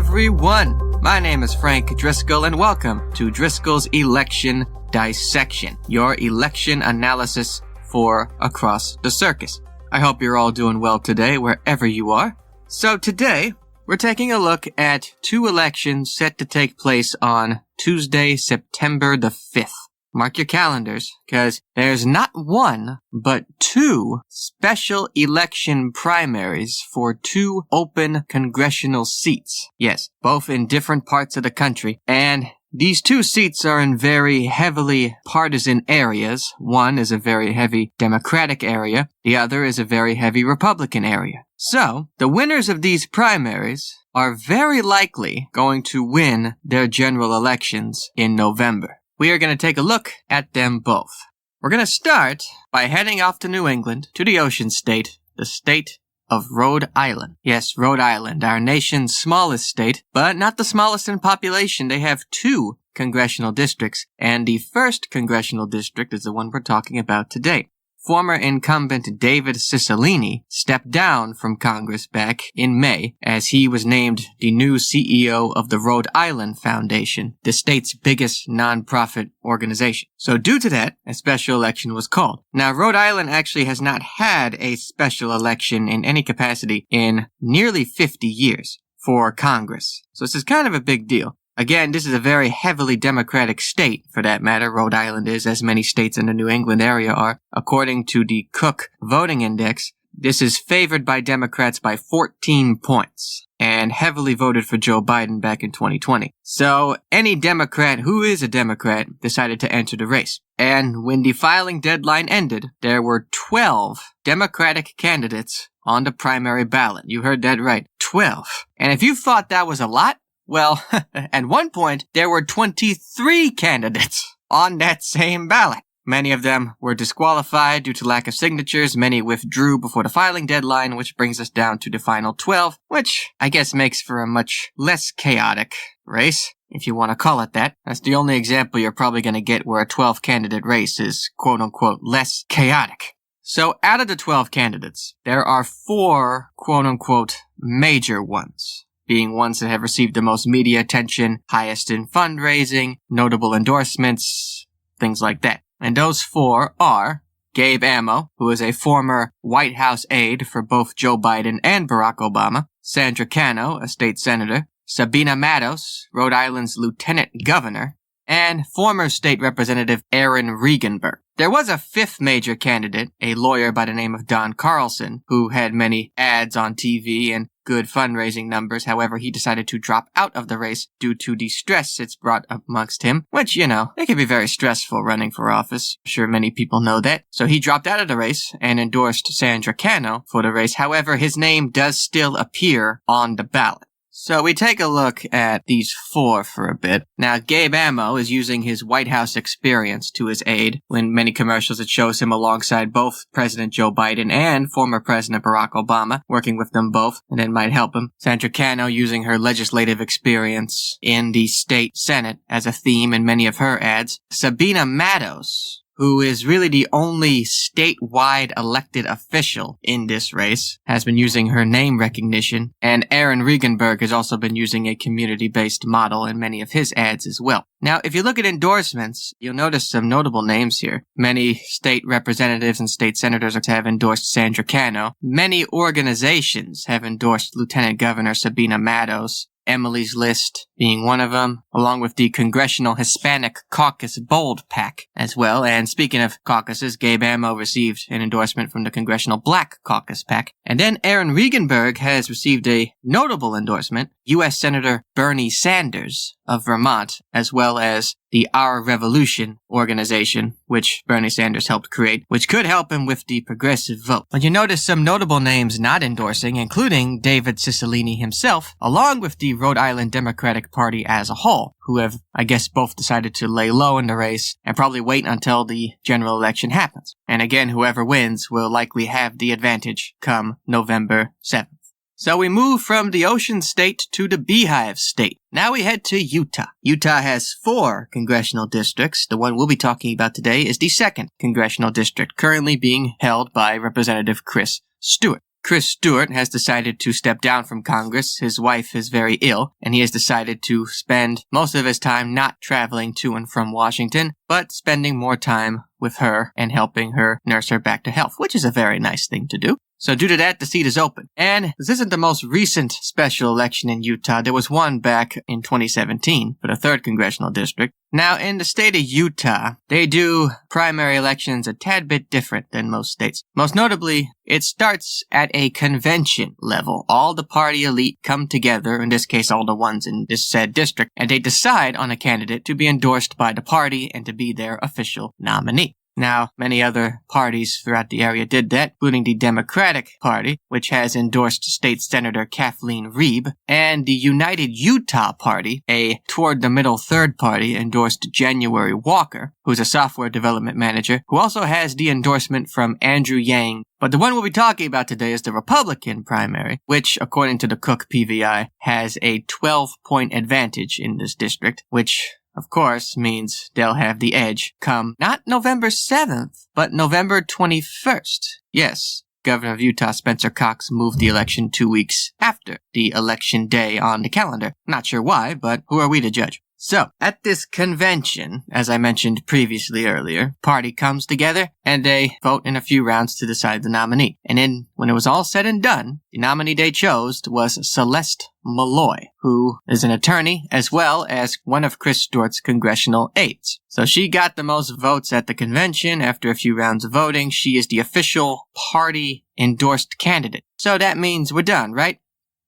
everyone. My name is Frank Driscoll, and welcome to Driscoll's Election Dissection, your election analysis for Across the Circus. I hope you're all doing well today, wherever you are. So today, we're taking a look at two elections set to take place on Tuesday, September the 5th. Mark your calendars, because there's not one, but two special election primaries for two open congressional seats. Yes, both in different parts of the country. And these two seats are in very heavily partisan areas. One is a very heavy Democratic area. The other is a very heavy Republican area. So, the winners of these primaries are very likely going to win their general elections in November. We are going to take a look at them both. We're going to start by heading off to New England, to the ocean state, the state of Rhode Island. Yes, Rhode Island, our nation's smallest state, but not the smallest in population. They have two congressional districts, and the first congressional district is the one we're talking about today. Former incumbent David Cicilline stepped down from Congress back in May as he was named the new CEO of the Rhode Island Foundation, the state's biggest nonprofit organization. So due to that, a special election was called. Now, Rhode Island actually has not had a special election in any capacity in nearly 50 years for Congress. So this is kind of a big deal. Again, this is a very heavily Democratic state, for that matter. Rhode Island is, as many states in the New England area are. According to the Cook Voting Index, this is favored by Democrats by 14 points and heavily voted for Joe Biden back in 2020. So any Democrat who is a Democrat decided to enter the race. And when the filing deadline ended, there were 12 Democratic candidates on the primary ballot. You heard that right. 12. And if you thought that was a lot, well, at one point, there were 23 candidates on that same ballot. Many of them were disqualified due to lack of signatures. Many withdrew before the filing deadline, which brings us down to the final 12, which I guess makes for a much less chaotic race, if you want to call it that. That's the only example you're probably going to get where a 12-candidate race is, quote-unquote, less chaotic. So out of the 12 candidates, there are 4, quote-unquote, major ones, being ones that have received the most media attention, highest in fundraising, notable endorsements, things like that. And those 4 are Gabe Amo, who is a former White House aide for both Joe Biden and Barack Obama, Sandra Cano, a state senator, Sabina Matos, Rhode Island's lieutenant governor, and former state representative Aaron Regenberg. There was a 5th major candidate, a lawyer by the name of Don Carlson, who had many ads on TV and good fundraising numbers. However, he decided to drop out of the race due to the stress it's brought amongst him, which, it can be very stressful running for office. I'm sure many people know that. So he dropped out of the race and endorsed Sandra Cano for the race. However, his name does still appear on the ballot. So we take a look at these 4 for a bit. Now, Gabe Amo is using his White House experience to his aid. In many commercials, it shows him alongside both President Joe Biden and former President Barack Obama, working with them both, and it might help him. Sandra Cano using her legislative experience in the state Senate as a theme in many of her ads. Sabina Matos, who is really the only statewide elected official in this race, has been using her name recognition, and Aaron Regenberg has also been using a community-based model in many of his ads as well. Now, if you look at endorsements, you'll notice some notable names here. Many state representatives and state senators have endorsed Sandra Cano. Many organizations have endorsed Lieutenant Governor Sabina Matos, Emily's List being one of them, along with the Congressional Hispanic Caucus Bold PAC as well. And speaking of caucuses, Gabe Amo received an endorsement from the Congressional Black Caucus PAC. And then Aaron Regenberg has received a notable endorsement, U.S. Senator Bernie Sanders of Vermont, as well as the Our Revolution organization, which Bernie Sanders helped create, which could help him with the progressive vote. But you notice some notable names not endorsing, including David Cicilline himself, along with the Rhode Island Democratic Party as a whole, who have, I guess, both decided to lay low in the race and probably wait until the general election happens. And again, whoever wins will likely have the advantage come November 7th. So we move from the Ocean State to the Beehive State. Now we head to Utah. Utah has 4 congressional districts. The one we'll be talking about today is the 2nd congressional district, currently being held by Representative Chris Stewart. Chris Stewart has decided to step down from Congress. His wife is very ill, and he has decided to spend most of his time not traveling to and from Washington, but spending more time with her and helping her nurse her back to health, which is a very nice thing to do. So due to that, the seat is open. And this isn't the most recent special election in Utah. There was one back in 2017 for the 3rd Congressional District. Now, in the state of Utah, they do primary elections a tad bit different than most states. Most notably, it starts at a convention level. All the party elite come together, in this case all the ones in this said district, and they decide on a candidate to be endorsed by the party and to be their official nominee. Now, many other parties throughout the area did that, including the Democratic Party, which has endorsed State Senator Kathleen Reeb, and the United Utah Party, a toward-the-middle third party, endorsed January Walker, who's a software development manager, who also has the endorsement from Andrew Yang. But the one we'll be talking about today is the Republican primary, which, according to the Cook PVI, has a 12-point advantage in this district, which of course, means they'll have the edge come not November 7th, but November 21st. Yes, Governor of Utah Spencer Cox moved the election 2 weeks after the election day on the calendar. Not sure why, but who are we to judge? So, at this convention, as I mentioned previously earlier, party comes together and they vote in a few rounds to decide the nominee. And then, when it was all said and done, the nominee they chose was Celeste Malloy, who is an attorney as well as one of Chris Stewart's congressional aides. So she got the most votes at the convention. After a few rounds of voting, she is the official party-endorsed candidate. So that means we're done, right?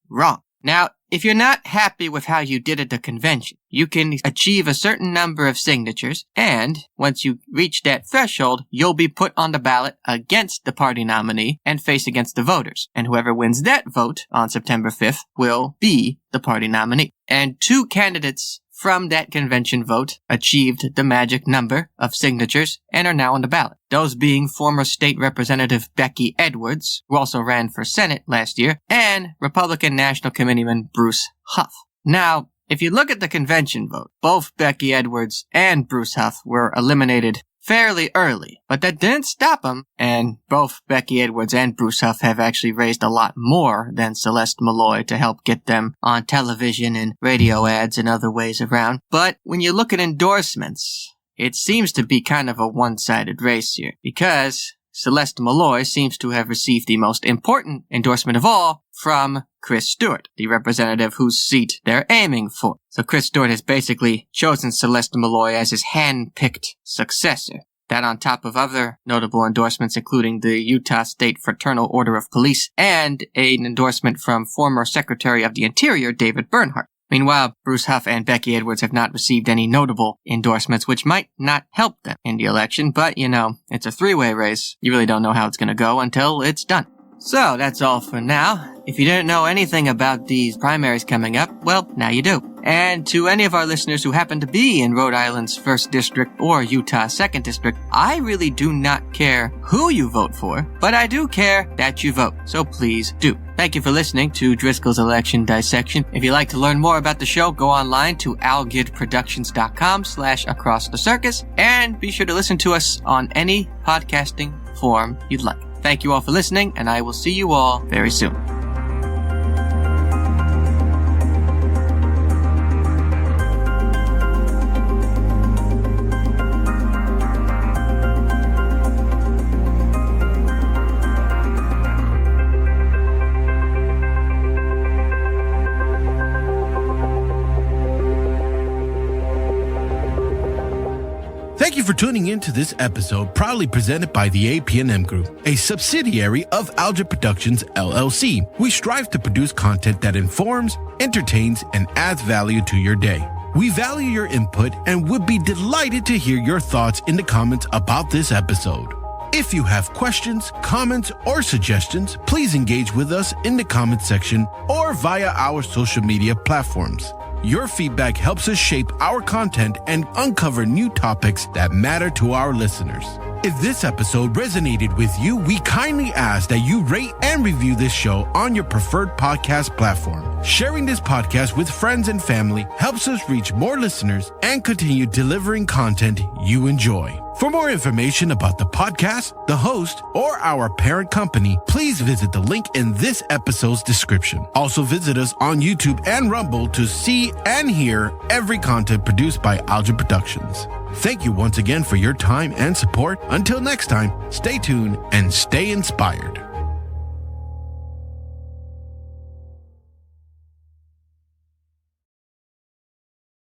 Wrong. Now, if you're not happy with how you did at the convention, you can achieve a certain number of signatures, and once you reach that threshold, you'll be put on the ballot against the party nominee and face against the voters. And whoever wins that vote on September 5th will be the party nominee. And 2 candidates from that convention vote achieved the magic number of signatures and are now on the ballot. Those being former State Representative Becky Edwards, who also ran for Senate last year, and Republican National Committeeman Bruce Huff. Now, if you look at the convention vote, both Becky Edwards and Bruce Huff were eliminated fairly early, but that didn't stop them, and both Becky Edwards and Bruce Huff have actually raised a lot more than Celeste Malloy to help get them on television and radio ads and other ways around. But when you look at endorsements, it seems to be kind of a one-sided race here, because Celeste Malloy seems to have received the most important endorsement of all from Chris Stewart, the representative whose seat they're aiming for. So Chris Stewart has basically chosen Celeste Malloy as his hand-picked successor. That on top of other notable endorsements, including the Utah State Fraternal Order of Police and an endorsement from former Secretary of the Interior David Bernhardt. Meanwhile, Bruce Huff and Becky Edwards have not received any notable endorsements, which might not help them in the election, but, you know, it's a three-way race. You really don't know how it's going to go until it's done. So, that's all for now. If you didn't know anything about these primaries coming up, well, now you do. And to any of our listeners who happen to be in Rhode Island's 1st District or Utah's 2nd District, I really do not care who you vote for, but I do care that you vote. So please do. Thank you for listening to Driscoll's Election Dissection. If you'd like to learn more about the show, go online to algidproductions.com/acrossthecircus and be sure to listen to us on any podcasting form you'd like. Thank you all for listening, and I will see you all very soon. Thank you for tuning in to this episode, proudly presented by the AP&M Group, a subsidiary of Algid Productions, LLC. We strive to produce content that informs, entertains, and adds value to your day. We value your input and would be delighted to hear your thoughts in the comments about this episode. If you have questions, comments, or suggestions, please engage with us in the comment section or via our social media platforms. Your feedback helps us shape our content and uncover new topics that matter to our listeners. If this episode resonated with you, we kindly ask that you rate and review this show on your preferred podcast platform. Sharing this podcast with friends and family helps us reach more listeners and continue delivering content you enjoy. For more information about the podcast, the host, or our parent company, please visit the link in this episode's description. Also visit us on YouTube and Rumble to see and hear every content produced by Algae Productions. Thank you once again for your time and support. Until next time, stay tuned and stay inspired.